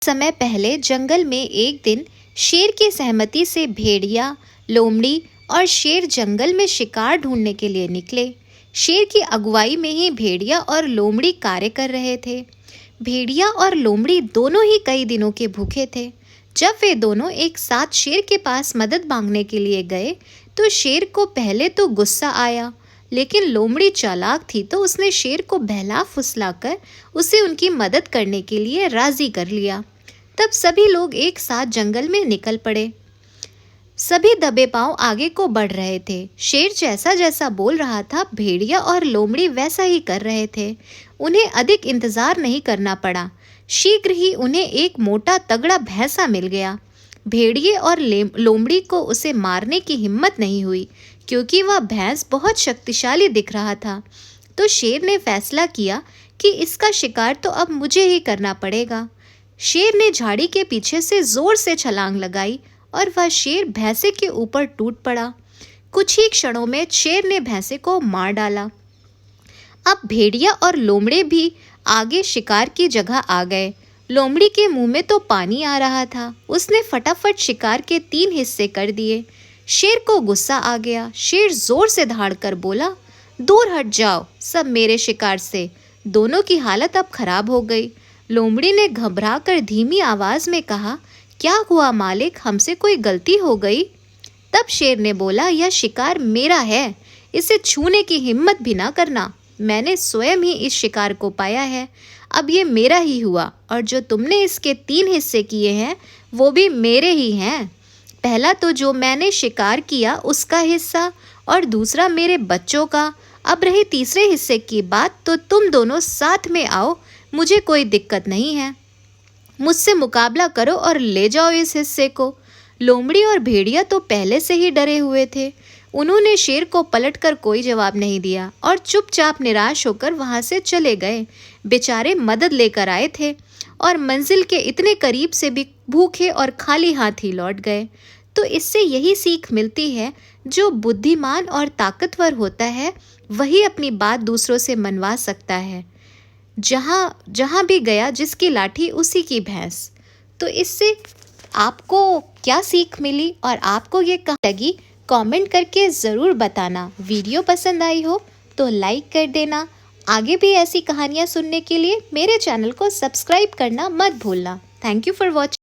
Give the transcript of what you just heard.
समय पहले जंगल में एक दिन शेर की सहमति से भेड़िया, लोमड़ी और शेर जंगल में शिकार ढूंढने के लिए निकले। शेर की अगुवाई में ही भेड़िया और लोमड़ी कार्य कर रहे थे। भेड़िया और लोमड़ी दोनों ही कई दिनों के भूखे थे। जब वे दोनों एक साथ शेर के पास मदद मांगने के लिए गए तो शेर को पहले तो गुस्सा आया, लेकिन लोमड़ी चालाक थी तो उसने शेर को बहला फुसलाकर उसे उनकी मदद करने के लिए राजी कर लिया। तब सभी लोग एक साथ जंगल में निकल पड़े। सभी दबे पांव आगे को बढ़ रहे थे। शेर जैसा जैसा बोल रहा था, भेड़िया और लोमड़ी वैसा ही कर रहे थे। उन्हें अधिक इंतजार नहीं करना पड़ा। शीघ्र ही उन्हें एक मोटा तगड़ा भैंसा मिल गया। भेड़िए और लोमड़ी को उसे मारने की हिम्मत नहीं हुई, क्योंकि वह भैंस बहुत शक्तिशाली दिख रहा था। तो शेर ने फैसला किया कि इसका शिकार तो अब मुझे ही करना पड़ेगा। शेर ने झाड़ी के पीछे से जोर से छलांग लगाई और वह शेर भैंसे के ऊपर टूट पड़ा। कुछ ही क्षणों में शेर ने भैंसे को मार डाला। अब भेड़िया और लोमड़े भी आगे शिकार की जगह आ गए। लोमड़ी के मुंह में तो पानी आ रहा था। उसने फटाफट शिकार के 3 हिस्से कर दिए। शेर को गुस्सा आ गया। शेर जोर से दहाड़कर बोला, दूर हट जाओ सब मेरे शिकार से। दोनों की हालत अब खराब हो गई। लोमड़ी ने घबराकर धीमी आवाज में कहा, क्या हुआ मालिक, हमसे कोई गलती हो गई? तब शेर ने बोला, यह शिकार मेरा है, इसे छूने की हिम्मत भी ना करना। मैंने स्वयं ही इस शिकार को पाया है। अब ये मेरा ही हुआ, और जो तुमने इसके 3 हिस्से किए हैं वो भी मेरे ही हैं। पहला तो जो मैंने शिकार किया उसका हिस्सा, और दूसरा मेरे बच्चों का। अब रही तीसरे हिस्से की बात, तो तुम दोनों साथ में आओ, मुझे कोई दिक्कत नहीं है। मुझसे मुकाबला करो और ले जाओ इस हिस्से को। लोमड़ी और भेड़िया तो पहले से ही डरे हुए थे। उन्होंने शेर को पलटकर कोई जवाब नहीं दिया और चुपचाप निराश होकर वहां से चले गए। बेचारे मदद लेकर आए थे और मंजिल के इतने करीब से भी भूखे और खाली हाथ ही लौट गए। तो इससे यही सीख मिलती है, जो बुद्धिमान और ताकतवर होता है वही अपनी बात दूसरों से मनवा सकता है। जहाँ भी गया जिसकी लाठी उसी की भैंस। तो इससे आपको क्या सीख मिली और आपको ये कहानी लगी, कमेंट करके ज़रूर बताना। वीडियो पसंद आई हो तो लाइक कर देना। आगे भी ऐसी कहानियाँ सुनने के लिए मेरे चैनल को सब्सक्राइब करना मत भूलना। Thank you for watching.